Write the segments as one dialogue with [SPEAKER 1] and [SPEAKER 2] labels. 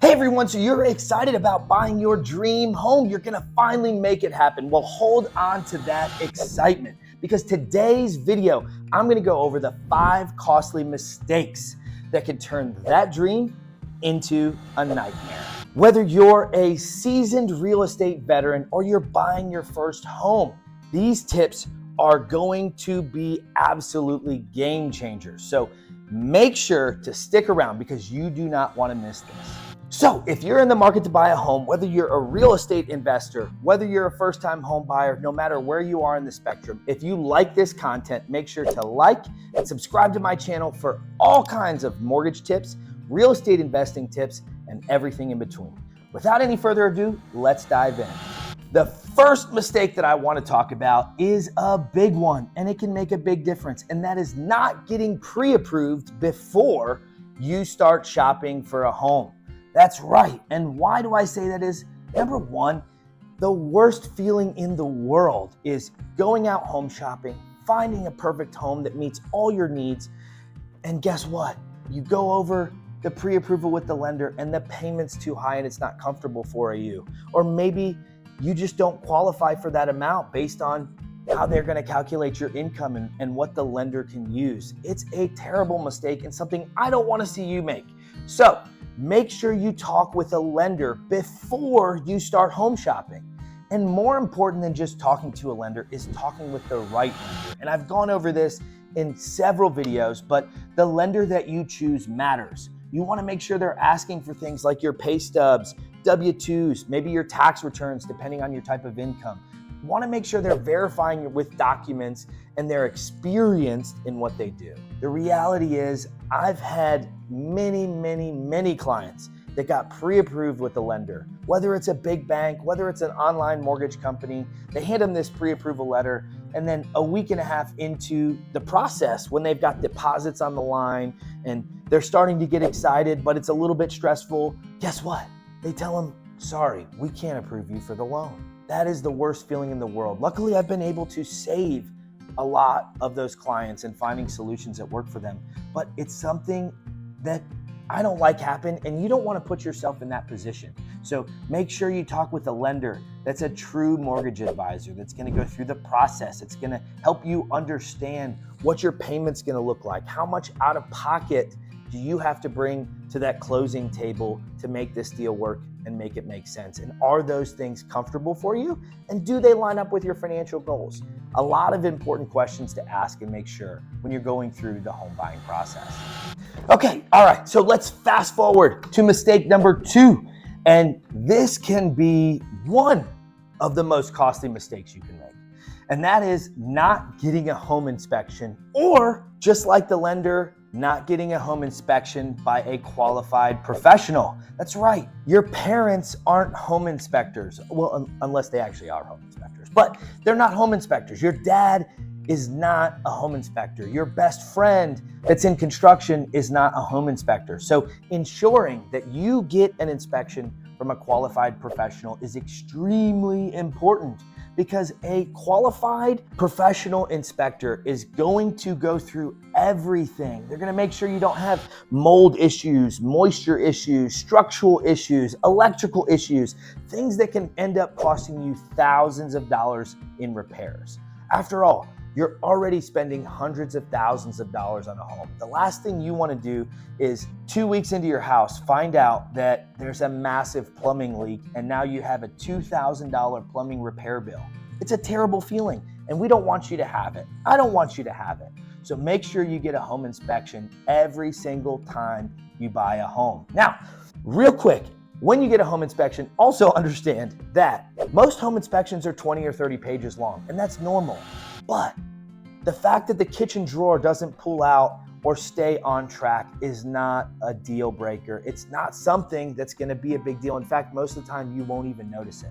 [SPEAKER 1] Hey everyone, so you're excited about buying your dream home. You're gonna finally make it happen. Well, hold on to that excitement because today's video, I'm gonna go over the 5 costly mistakes that can turn that dream into a nightmare. Whether you're a seasoned real estate veteran or you're buying your first home, these tips are going to be absolutely game changers. So make sure to stick around because you do not want to miss this. So if you're in the market to buy a home, whether you're a real estate investor, whether you're a first-time home buyer, no matter where you are in the spectrum, if you like this content, make sure to like and subscribe to my channel for all kinds of mortgage tips, real estate investing tips, and everything in between. Without any further ado, let's dive in. The first mistake that I want to talk about is a big one, and it can make a big difference, and that is not getting pre-approved before you start shopping for a home. That's right. And why do I say that is? Number one, the worst feeling in the world is going out home shopping, finding a perfect home that meets all your needs. And guess what? You go over the pre-approval with the lender and the payment's too high and it's not comfortable for you. Or maybe you just don't qualify for that amount based on how they're going to calculate your income and what the lender can use. It's a terrible mistake and something I don't want to see you make. So make sure you talk with a lender before you start home shopping. And more important than just talking to a lender is talking with the right lender. And I've gone over this in several videos, but the lender that you choose matters. You want to make sure they're asking for things like your pay stubs, W-2s, maybe your tax returns, depending on your type of income. You want to make sure they're verifying with documents and they're experienced in what they do. The reality is I've had many clients that got pre-approved with the lender, whether it's a big bank, whether it's an online mortgage company. They hand them this pre-approval letter, and then a week and a half into the process, when they've got deposits on the line and they're starting to get excited, but it's a little bit stressful, guess what? They tell them, sorry, we can't approve you for the loan. That is the worst feeling in the world. Luckily, I've been able to save a lot of those clients and finding solutions that work for them, but it's something that I don't like happen, and you don't want to put yourself in that position. So make sure you talk with a lender that's a true mortgage advisor that's going to go through the process. It's going to help you understand what your payment's going to look like. How much out of pocket do you have to bring to that closing table to make this deal work and make it make sense? And are those things comfortable for you? And do they line up with your financial goals? A lot of important questions to ask and make sure when you're going through the home buying process. Okay, all right, so let's fast forward to mistake number 2. And this can be one of the most costly mistakes you can make. And that is not getting a home inspection, or just like the lender, not getting a home inspection by a qualified professional. That's right. Your parents aren't home inspectors. Well, unless they actually are home inspectors, but they're not home inspectors. Your dad is not a home inspector. Your best friend that's in construction is not a home inspector. So ensuring that you get an inspection from a qualified professional is extremely important, because a qualified professional inspector is going to go through everything. They're going to make sure you don't have mold issues, moisture issues, structural issues, electrical issues, things that can end up costing you thousands of dollars in repairs. After all, you're already spending hundreds of thousands of dollars on a home. The last thing you want to do is 2 weeks into your house, find out that there's a massive plumbing leak and now you have a $2,000 plumbing repair bill. It's a terrible feeling, and we don't want you to have it. I don't want you to have it. So make sure you get a home inspection every single time you buy a home. Now, real quick, when you get a home inspection, also understand that most home inspections are 20 or 30 pages long, and that's normal. But the fact that the kitchen drawer doesn't pull out or stay on track is not a deal breaker. It's not something that's going to be a big deal. In fact, most of the time you won't even notice it.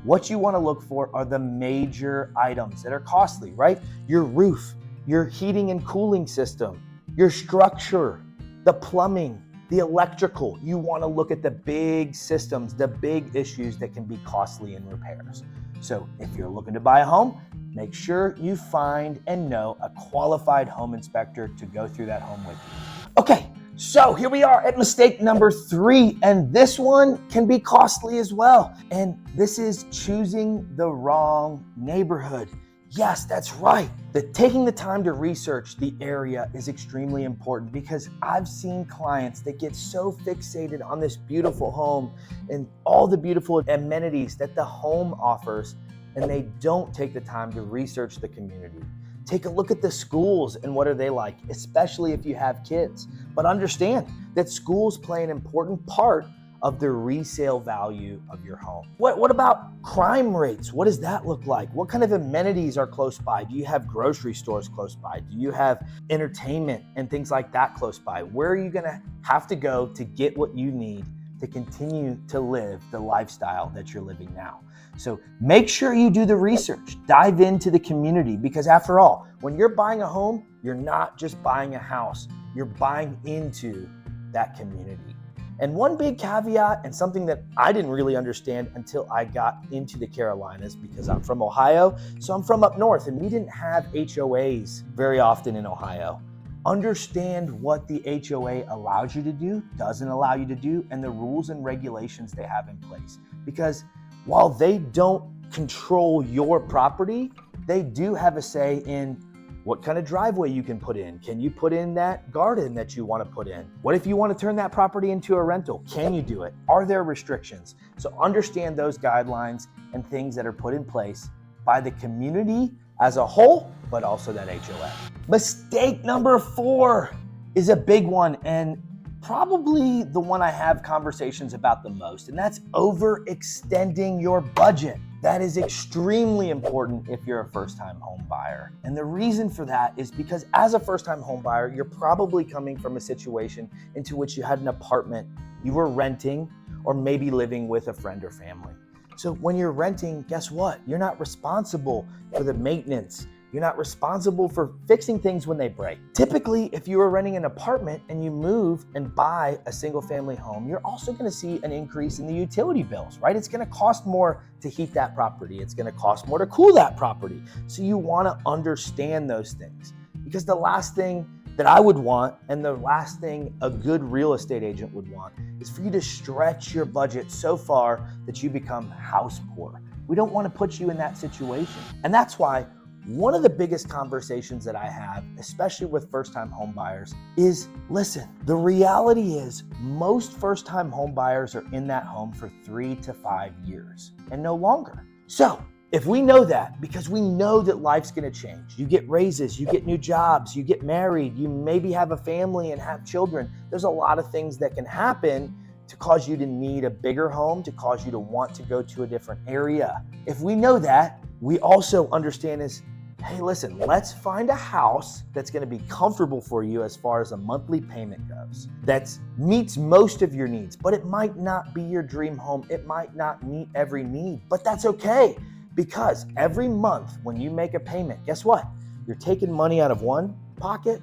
[SPEAKER 1] What you want to look for are the major items that are costly, right? Your roof, your heating and cooling system, your structure, the plumbing, the electrical. You want to look at the big systems, the big issues that can be costly in repairs. So if you're looking to buy a home, make sure you find and know a qualified home inspector to go through that home with you. Okay, So here we are at mistake number 3, and this one can be costly as well. And this is choosing the wrong neighborhood. Yes, that's right. Taking the time to research the area is extremely important, because I've seen clients that get so fixated on this beautiful home and all the beautiful amenities that the home offers, and they don't take the time to research the community. Take a look at the schools and what are they like, especially if you have kids. But understand that schools play an important part of the resale value of your home. What about crime rates? What does that look like? What kind of amenities are close by? Do you have grocery stores close by? Do you have entertainment and things like that close by? Where are you gonna have to go to get what you need to continue to live the lifestyle that you're living now? So make sure you do the research, dive into the community, because after all, when you're buying a home, you're not just buying a house, you're buying into that community. And one big caveat, and something that I didn't really understand until I got into the Carolinas, because I'm from Ohio, so I'm from up north, and we didn't have HOAs very often in Ohio. Understand what the HOA allows you to do, doesn't allow you to do, and the rules and regulations they have in place. Because while they don't control your property, they do have a say in what kind of driveway you can put in. Can you put in that garden that you want to put in? What if you want to turn that property into a rental? Can you do it? Are there restrictions? So understand those guidelines and things that are put in place by the community as a whole, but also that HOA. Mistake number 4 is a big one, and probably the one I have conversations about the most, and that's overextending your budget. That is extremely important if you're a first-time home buyer. And the reason for that is because as a first-time home buyer, you're probably coming from a situation into which you had an apartment, you were renting, or maybe living with a friend or family. So when you're renting, guess what? You're not responsible for the maintenance. You're not responsible for fixing things when they break. Typically, if you are renting an apartment and you move and buy a single family home, you're also gonna see an increase in the utility bills, right? It's gonna cost more to heat that property. It's gonna cost more to cool that property. So you wanna understand those things, because the last thing that I would want, and the last thing a good real estate agent would want, is for you to stretch your budget so far that you become house poor. We don't wanna put you in that situation. And that's why one of the biggest conversations that I have, especially with first-time home buyers, is listen, the reality is most first-time home buyers are in that home for 3 to 5 years and no longer. So if we know that, because we know that life's gonna change, you get raises, you get new jobs, you get married, you maybe have a family and have children, there's a lot of things that can happen to cause you to need a bigger home, to cause you to want to go to a different area. If we know that, we also understand is, hey, listen, let's find a house that's gonna be comfortable for you as far as a monthly payment goes, that meets most of your needs, but it might not be your dream home. It might not meet every need, but that's okay, because every month when you make a payment, guess what? You're taking money out of one pocket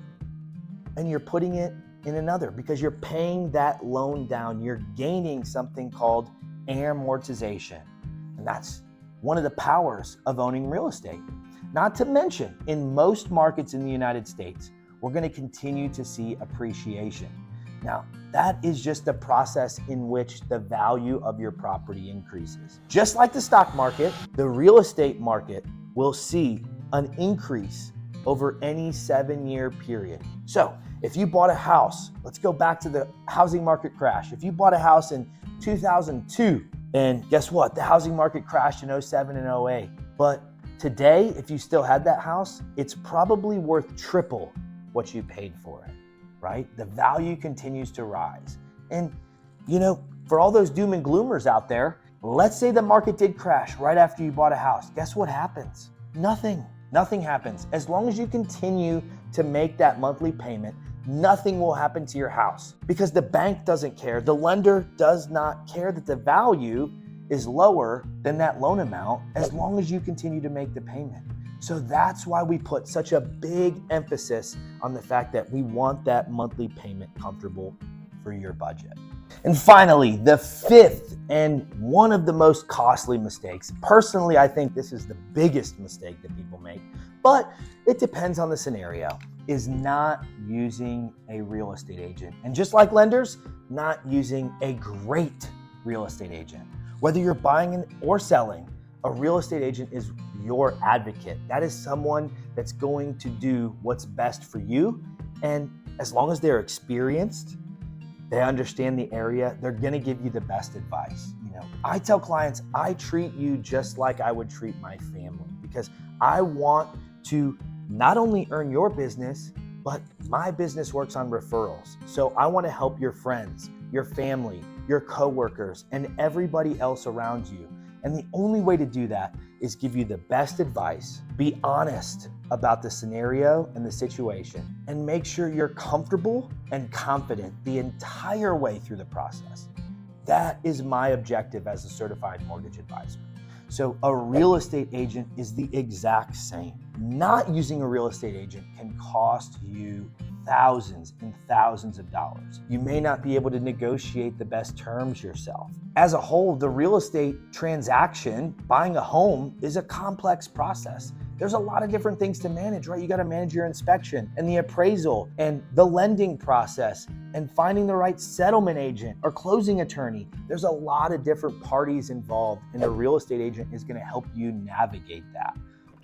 [SPEAKER 1] and you're putting it in another, because you're paying that loan down. You're gaining something called amortization. And that's one of the powers of owning real estate. Not to mention, in most markets in the United States, we're going to continue to see appreciation. Now, that is just the process in which the value of your property increases. Just like the stock market, the real estate market will see an increase over any 7-year period. So if you bought a house, let's go back to the housing market crash. If you bought a house in 2002, and guess what? The housing market crashed in 07 and 08. But today, if you still had that house, it's probably worth triple what you paid for it, right? The value continues to rise. And, you know, for all those doom and gloomers out there, let's say the market did crash right after you bought a house. Guess what happens? Nothing happens. As long as you continue to make that monthly payment, nothing will happen to your house, because the bank doesn't care. The lender does not care that the value is lower than that loan amount, as long as you continue to make the payment. So that's why we put such a big emphasis on the fact that we want that monthly payment comfortable for your budget. And finally, the 5th and one of the most costly mistakes. Personally, I think this is the biggest mistake that people make, but it depends on the scenario. is not using a real estate agent. And just like lenders, not using a great real estate agent. Whether you're buying or selling, a real estate agent is your advocate. That is someone that's going to do what's best for you. And as long as they're experienced, they understand the area, they're gonna give you the best advice. I tell clients, I treat you just like I would treat my family, because I want to not only earn your business, but my business works on referrals. So I want to help your friends, your family, your coworkers, and everybody else around you. And the only way to do that is give you the best advice, be honest about the scenario and the situation, and make sure you're comfortable and confident the entire way through the process. That is my objective as a certified mortgage advisor. So a real estate agent is the exact same. Not using a real estate agent can cost you thousands and thousands of dollars. You may not be able to negotiate the best terms yourself. As a whole, the real estate transaction, buying a home, is a complex process. There's a lot of different things to manage, right? You got to manage your inspection and the appraisal and the lending process and finding the right settlement agent or closing attorney. There's a lot of different parties involved, and a real estate agent is going to help you navigate that.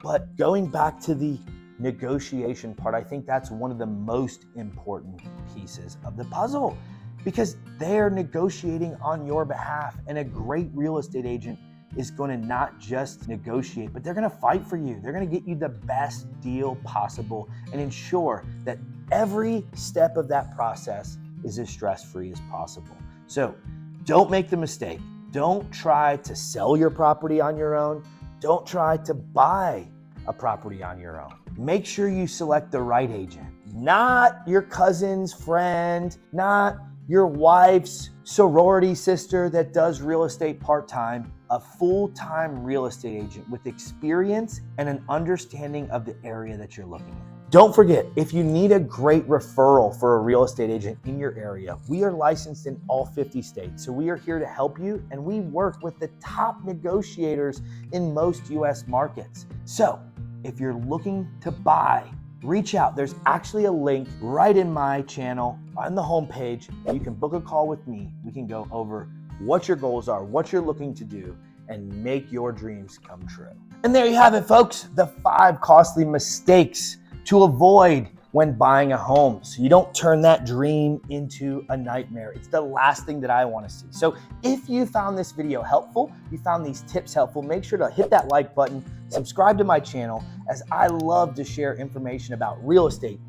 [SPEAKER 1] But going back to the negotiation part, I think that's one of the most important pieces of the puzzle, because they're negotiating on your behalf. And a great real estate agent is going to not just negotiate, but they're going to fight for you. They're going to get you the best deal possible and ensure that every step of that process is as stress-free as possible. So don't make the mistake. Don't try to sell your property on your own. Don't try to buy a property on your own. Make sure you select the right agent, not your cousin's friend, not your wife's sorority sister that does real estate part-time. A full-time real estate agent with experience and an understanding of the area that you're looking at. Don't forget, if you need a great referral for a real estate agent in your area, we are licensed in all 50 states. So we are here to help you, and we work with the top negotiators in most US markets. So if you're looking to buy, reach out. There's actually a link right in my channel on the homepage. You can book a call with me. We can go over what your goals are, what you're looking to do, and make your dreams come true. And there you have it, folks, the 5 costly mistakes to avoid when buying a home, so you don't turn that dream into a nightmare. It's the last thing that I want to see. So if you found this video helpful, you found these tips helpful, make sure to hit that like button, subscribe to my channel, as I love to share information about real estate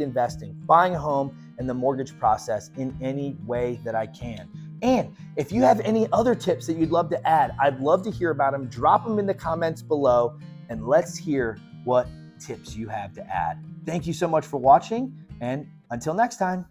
[SPEAKER 1] investing, buying a home, and the mortgage process in any way that I can. And if you have any other tips that you'd love to add, I'd love to hear about them. Drop them in the comments below, and let's hear what tips you have to add. Thank you so much for watching, and until next time.